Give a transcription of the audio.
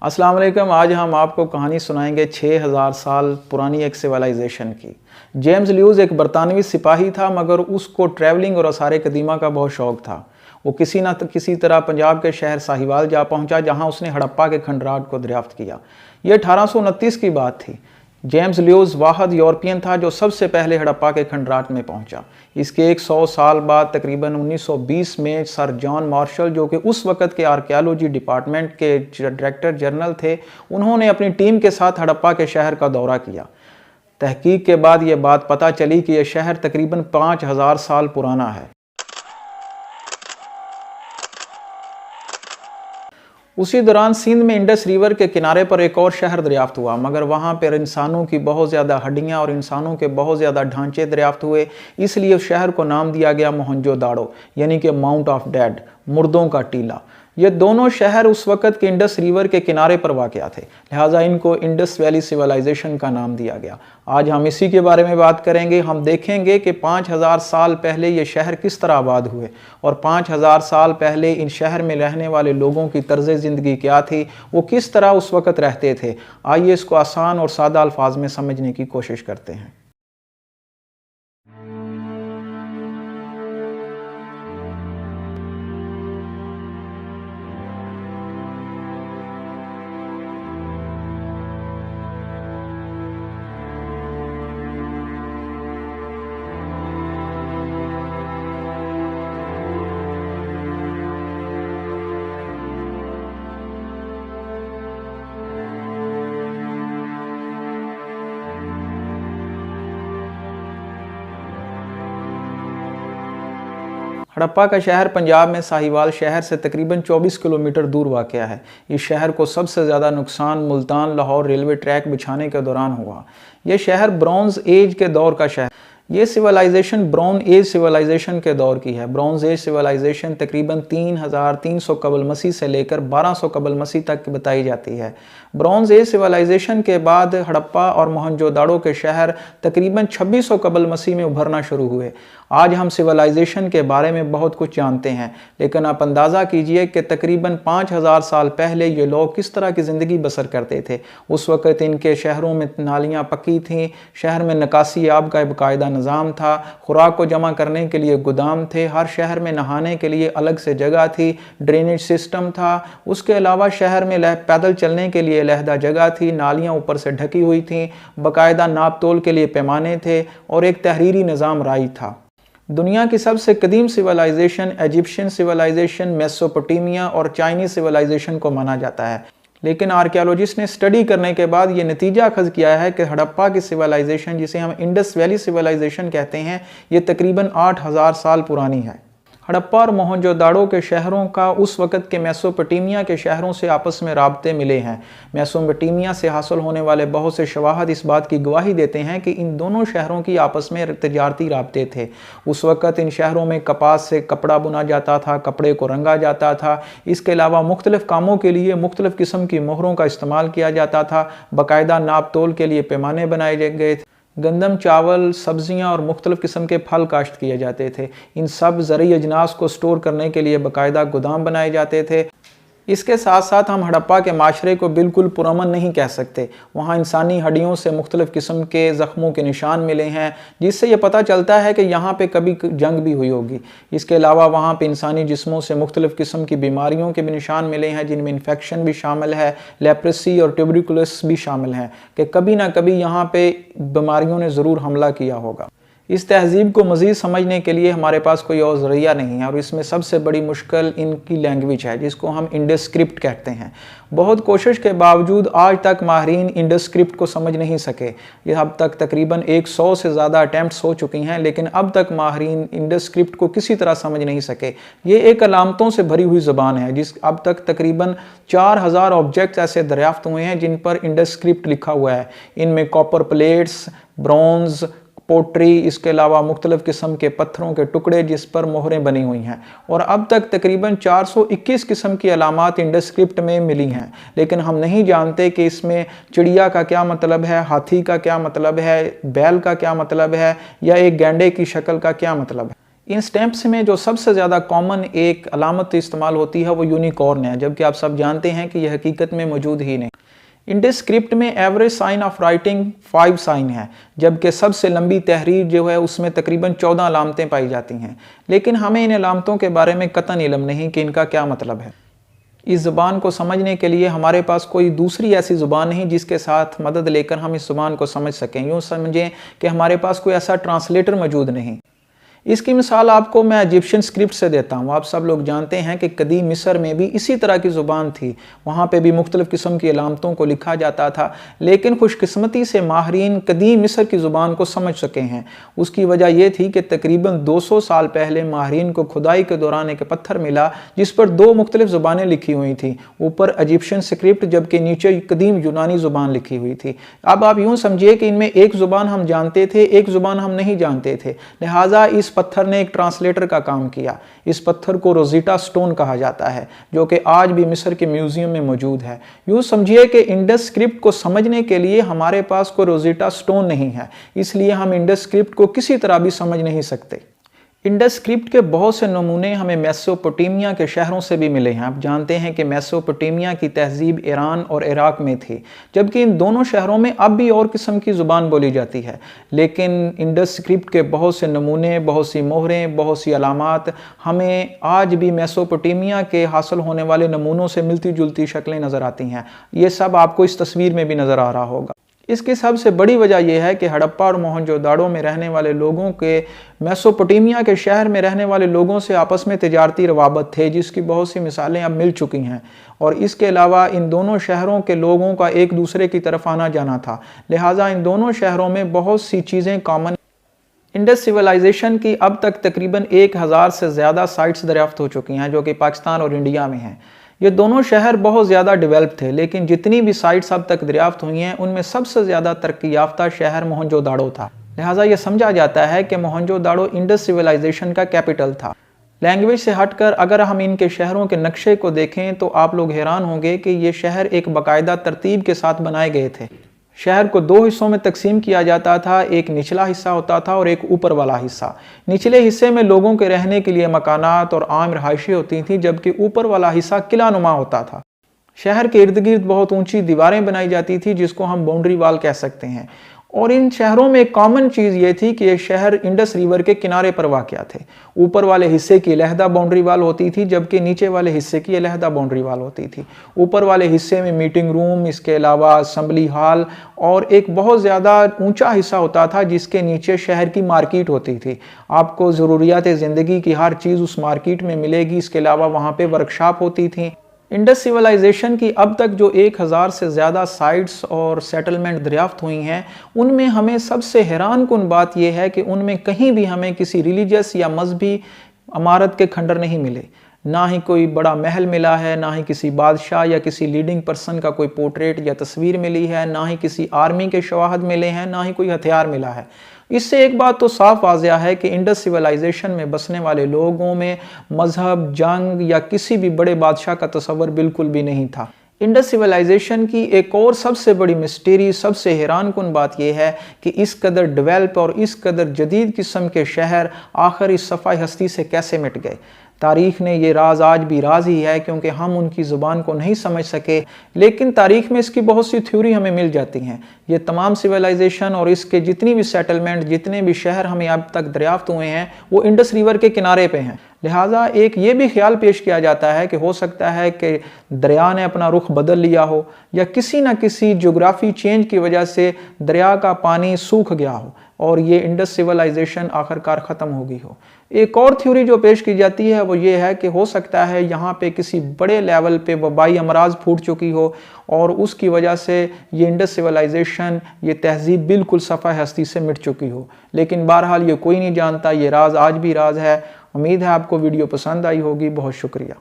अस्सलाम वालेकुम। आज हम आपको कहानी सुनाएंगे 6000 साल पुरानी एक सिविलाइजेशन की। जेम्स ल्यूज एक बरतानवी सिपाही था, मगर उसको ट्रैवलिंग और आसार कदीमा का बहुत शौक था। वो किसी न किसी तरह पंजाब के शहर साहिवाल जा पहुंचा, जहां उसने हड़प्पा के खंडराट को दरियाफ्त किया। यह 1829 की बात थी। जेम्स ल्यूज वाहद यूरोपियन था जो सबसे पहले हड़प्पा के खंडराट में पहुंचा। इसके 100 साल बाद तकरीबन 1920 में सर जॉन मार्शल, जो कि उस वक़्त के आर्कियोलॉजी डिपार्टमेंट के डायरेक्टर जनरल थे, उन्होंने अपनी टीम के साथ हड़प्पा के शहर का दौरा किया। तहकीक के बाद यह बात पता चली कि यह शहर तकरीबन 5000 साल पुराना है। उसी दौरान सिंध में इंडस रिवर के किनारे पर एक और शहर दरियाफ्त हुआ, मगर वहाँ पर इंसानों की बहुत ज़्यादा हड्डियाँ और इंसानों के बहुत ज़्यादा ढांचे दरियाफ्त हुए। इसलिए उस शहर को नाम दिया गया मोहनजोदाड़ो, यानी कि माउंट ऑफ डेड, मुर्दों का टीला। ये दोनों शहर उस वक़्त के इंडस रिवर के किनारे पर वाक़या थे, लिहाजा इनको इंडस वैली सिविलाइजेशन का नाम दिया गया। आज हम इसी के बारे में बात करेंगे। हम देखेंगे कि 5000 साल पहले ये शहर किस तरह आबाद हुए और 5000 साल पहले इन शहर में रहने वाले लोगों की तर्ज ज़िंदगी क्या थी, वो किस तरह उस वक़्त रहते थे। आइए इसको आसान और सादा अल्फाज में समझने की कोशिश करते हैं। हड़प्पा का शहर पंजाब में साहिवाल शहर से तकरीबन 24 किलोमीटर दूर वाक़या है। इस शहर को सबसे ज़्यादा नुकसान मुल्तान लाहौर रेलवे ट्रैक बिछाने के दौरान हुआ। यह शहर ब्रॉन्ज एज के दौर का शहर। ये सिविलाइजेशन ब्राउन एज सिविलाइजेशन के दौर की है। ब्रॉन्ज एज सिविलाइजेशन तकरीबन 3300 कबल मसीह से लेकर 1200 कबल मसीह तक बताई जाती है। ब्रॉन्ज एज सिविलाइजेशन के बाद हड़प्पा और मोहनजोदाड़ो के शहर तकरीबन 2600 कबल मसीह में उभरना शुरू हुए। आज हम सिविलाइजेशन के बारे में बहुत कुछ जानते हैं, लेकिन आप अंदाज़ा कीजिए कि तकरीबन 5000 साल पहले ये लोग किस तरह की ज़िंदगी बसर करते थे। उस वक़्त इनके शहरों में नालियाँ पक्की थीं, शहर में निकासी आब का बाकायदा निज़ाम था, खुराक को जमा करने के लिए गोदाम थे, हर शहर में नहाने के लिए अलग से जगह थी, ड्रेनेज सिस्टम था। उसके अलावा शहर में पैदल चलने के लिए अलहदा जगह थी, नालियाँ ऊपर से ढकी हुई थीं, बाकायदा नाप तोल के लिए पैमाने थे और एक तहरीरी निज़ाम राइज था। दुनिया की सबसे कदीम सिविलाइजेशन इजिप्शियन सिविलाइजेशन, मेसोपोटामिया और चाइनीज सिविलाइजेशन को माना जाता है, लेकिन आर्कियोलॉजिस्ट ने स्टडी करने के बाद ये नतीजा अखज़ किया है कि हड़प्पा की सिविलाइजेशन, जिसे हम इंडस वैली सिविलाइजेशन कहते हैं, ये तकरीबन 8000 साल पुरानी है। हड़प्पा और मोहनजोदाड़ो के शहरों का उस वक़्त के मेसोपोटामिया के शहरों से आपस में राब्ते मिले हैं। मेसोपोटामिया से हासिल होने वाले बहुत से शवाहद इस बात की गवाही देते हैं कि इन दोनों शहरों की आपस में तजारती राब्ते थे। उस वक़्त इन शहरों में कपास से कपड़ा बुना जाता था, कपड़े को रंगा जाता था। इसके अलावा मुख्तलिफ़ कामों के लिए मुख्तलिफ़ किस्म की मोहरों का इस्तेमाल किया जाता था। बाकायदा नाप तोल के लिए पैमाने बनाए गए थे। गंदम, चावल, सब्जियां और मुख्तलिफ़ किस्म के फल काश्त किए जाते थे। इन सब ज़रूरी अजनास को स्टोर करने के लिए बाकायदा गोदाम बनाए जाते थे। इसके साथ साथ हम हड़प्पा के माशरे को बिल्कुल पुरअमन नहीं कह सकते। वहाँ इंसानी हड्डियों से मुख्तलिफ़ किस्म के ज़ख्मों के निशान मिले हैं, जिससे ये पता चलता है कि यहाँ पे कभी जंग भी हुई होगी। इसके अलावा वहाँ पे इंसानी जिस्मों से मुख्तलिफ़ किस्म की बीमारियों के भी निशान मिले हैं, जिनमें इन्फेक्शन भी शामिल है, लेप्रेसी और ट्यूबरकुलोसिस भी शामिल हैं, कि कभी ना कभी यहाँ पे बीमारियों ने ज़रूर हमला किया होगा। इस तहज़ीब को मज़ीद समझने के लिए हमारे पास कोई और ज़रिया नहीं है, और इसमें सबसे बड़ी मुश्किल इनकी लैंग्वेज है, जिसको हम इंडस स्क्रिप्ट कहते हैं। बहुत कोशिश के बावजूद आज तक माहिरीन इंडस स्क्रिप्ट को समझ नहीं सके। ये अब तक तकरीबन 100 से ज़्यादा अटैम्प्ट्स हो चुकी हैं, लेकिन अब तक माहिरीन इंडस स्क्रिप्ट को किसी तरह समझ नहीं सके। ये एक अलामतों से भरी हुई ज़बान है, जिस अब तक तकरीबन 4000 ऑब्जेक्ट्स ऐसे दरियाफ्त हुए हैं जिन पर इंडस स्क्रिप्ट लिखा हुआ है। इनमें कॉपर प्लेट्स, ब्रॉन्ज, पोट्री, इसके अलावा मुख्तलिफ़ किस्म के पत्थरों के टुकड़े जिस पर मोहरें बनी हुई हैं, और अब तक तकरीबन 421 किस्म की अलामात इंडस स्क्रिप्ट में मिली हैं। लेकिन हम नहीं जानते कि इसमें चिड़िया का क्या मतलब है, हाथी का क्या मतलब है, बैल का क्या मतलब है, या एक गैंडे की शक्ल का क्या मतलब है। इन स्टैम्प्स में जो सबसे ज़्यादा कॉमन एक अलामत इस्तेमाल होती है वो यूनिकॉर्न है, जबकि आप सब जानते हैं कि यह हकीकत में मौजूद ही नहीं। इंडियस स्क्रिप्ट में average sign of writing 5 sign है, जबकि सबसे लंबी तहरीर जो है उसमें तकरीबन 14 अलामतें पाई जाती हैं। लेकिन हमें इन अलामतों के बारे में कतई इल्म नहीं कि इनका क्या मतलब है। इस ज़ुबान को समझने के लिए हमारे पास कोई दूसरी ऐसी ज़ुबान नहीं जिसके साथ मदद लेकर हम इस ज़ुबान को समझ सकें। यूँ समझें कि हमारे पास कोई ऐसा ट्रांसलेटर मौजूद नहीं। इसकी मिसाल आपको मैं इजिप्शियन स्क्रिप्ट से देता हूँ। आप सब लोग जानते हैं कि कदीम मिस्र में भी इसी तरह की ज़ुबान थी, वहाँ पे भी मुख्तलिफ़ किस्म की अलामतों को लिखा जाता था, लेकिन खुशकिस्मती से माहरीन कदीम मिस्र की ज़ुबान को समझ सके हैं। उसकी वजह यह थी कि तकरीबन 200 साल पहले माहरीन को खुदाई के दौरान एक पत्थर मिला जिस पर 2 मुख्तलिफ़ ज़ुबानें लिखी हुई थी, ऊपर इजिप्शियन स्क्रिप्ट जबकि नीचे कदीम यूनानी ज़ुबान लिखी हुई थी। अब आप यूँ समझिए कि इनमें एक ज़ुबान हम जानते थे, एक ज़ुबान हम नहीं जानते थे, लिहाजा इस पत्थर ने एक ट्रांसलेटर का काम किया। इस पत्थर को रोज़िटा स्टोन कहा जाता है, जो कि आज भी मिस्र के म्यूजियम में मौजूद है। यूँ समझिए कि इंडस स्क्रिप्ट को समझने के लिए हमारे पास कोई रोज़िटा स्टोन नहीं है, इसलिए हम इंडस स्क्रिप्ट को किसी तरह भी समझ नहीं सकते। इंडस स्क्रिप्ट के बहुत से नमूने हमें मेसोपोटामिया के शहरों से भी मिले हैं। आप जानते हैं कि मेसोपोटामिया की तहजीब ईरान और इराक में थी, जबकि इन दोनों शहरों में अब भी और किस्म की ज़ुबान बोली जाती है। लेकिन इंडस स्क्रिप्ट के बहुत से नमूने, बहुत सी मोहरें, बहुत सी अलामात हमें आज भी मेसोपोटामिया के हासिल होने वाले नमूनों से मिलती जुलती शक्लें नज़र आती हैं। ये सब आपको इस तस्वीर में भी नज़र आ रहा होगा। इसकी सबसे बड़ी वजह यह है कि हड़प्पा और मोहनजोदाड़ो में रहने वाले लोगों के मेसोपोटामिया के शहर में रहने वाले लोगों से आपस में तिजारती रवाबत थे, जिसकी बहुत सी मिसालें अब मिल चुकी हैं। और इसके अलावा इन दोनों शहरों के लोगों का एक दूसरे की तरफ आना जाना था, लिहाजा इन दोनों शहरों में बहुत सी चीज़ें कॉमन। इंडस सिविलाइजेशन की अब तक तकरीबन 1000 से ज़्यादा साइट्स दरियाफ्त हो चुकी हैं, जो कि पाकिस्तान और इंडिया में हैं। ये दोनों शहर बहुत ज़्यादा डेवलप थे, लेकिन जितनी भी साइट्स अब तक दरियाफ्त हुई हैं उनमें सबसे ज़्यादा तरक्की याफ्ता शहर मोहनजोदाड़ो था। लिहाजा ये समझा जाता है कि मोहनजोदाड़ो इंडस सिविलाइजेशन का कैपिटल था। लैंग्वेज से हटकर अगर हम इनके शहरों के नक्शे को देखें तो आप लोग हैरान होंगे कि ये शहर एक बाकायदा तरतीब के साथ बनाए गए थे। शहर को 2 हिस्सों में तकसीम किया जाता था, एक निचला हिस्सा होता था और एक ऊपर वाला हिस्सा। निचले हिस्से में लोगों के रहने के लिए मकानात और आम रहायशें होती थीं, जबकि ऊपर वाला हिस्सा किला नुमा होता था। शहर के इर्द गिर्द बहुत ऊंची दीवारें बनाई जाती थी, जिसको हम बाउंड्री वाल कह सकते हैं। और इन शहरों में एक कॉमन चीज़ ये थी कि ये शहर इंडस रिवर के किनारे पर वाक़या थे। ऊपर वाले हिस्से की अलहदा बाउंड्री वाल होती थी, जबकि नीचे वाले हिस्से की अलहदा बाउंड्री वाल होती थी। ऊपर वाले हिस्से में मीटिंग रूम, इसके अलावा असम्बली हॉल और एक बहुत ज़्यादा ऊंचा हिस्सा होता था जिसके नीचे शहर की मार्केट होती थी। आपको ज़रूरियात ज़िंदगी की हर चीज़ उस मार्केट में मिलेगी। इसके अलावा वहाँ पर वर्कशॉप होती थी। इंडस सिविलाइजेशन की अब तक जो 1000 से ज़्यादा साइट्स और सेटलमेंट दरियाफ्त हुई हैं, उनमें हमें सबसे हैरान कुन बात यह है कि उनमें कहीं भी हमें किसी रिलीजियस या मजहबी इमारत के खंडर नहीं मिले। ना ही कोई बड़ा महल मिला है, ना ही किसी बादशाह या किसी लीडिंग पर्सन का कोई पोर्ट्रेट या तस्वीर मिली है, ना ही किसी आर्मी के शवाहद मिले हैं, ना ही कोई हथियार मिला है। इससे एक बात तो साफ वाज़िया है कि इंडस सिविलाइजेशन में बसने वाले लोगों में मजहब, जंग या किसी भी बड़े बादशाह का तस्वर बिल्कुल भी नहीं था। इंडस सिविलाइजेशन की एक और सबसे बड़ी मिस्टीरी, सबसे हैरान कुन बात यह है कि इस कदर डेवलप और इस कदर जदीद किस्म के शहर आखिर इस सफ़ाई हस्ती से कैसे मिट गए। तारीख़ ने ये राज आज भी राज ही है, क्योंकि हम उनकी ज़ुबान को नहीं समझ सके, लेकिन तारीख़ में इसकी बहुत सी थ्योरी हमें मिल जाती हैं। ये तमाम सिविलाइजेशन और इसके जितनी भी सेटलमेंट, जितने भी शहर हमें अब तक दरियाफ्त हुए हैं, वो इंडस रिवर के किनारे पे हैं। लिहाजा एक ये भी ख्याल पेश किया जाता है कि हो सकता है कि दरिया ने अपना रुख बदल लिया हो, या किसी न किसी जोग्राफी चेंज की वजह से दरिया का पानी सूख गया हो और ये इंडस सिविलाइजेशन आखिरकार ख़त्म हो गई हो। एक और थ्योरी जो पेश की जाती है वो ये है कि हो सकता है यहाँ पे किसी बड़े लेवल पे वबाई अमराज फूट चुकी हो और उसकी वजह से ये इंडस सिविलाइजेशन, ये तहजीब बिल्कुल सफ़ा हस्ती से मिट चुकी हो। लेकिन बहरहाल ये कोई नहीं जानता, ये राज आज भी राज है। उम्मीद है आपको वीडियो पसंद आई होगी। बहुत शुक्रिया।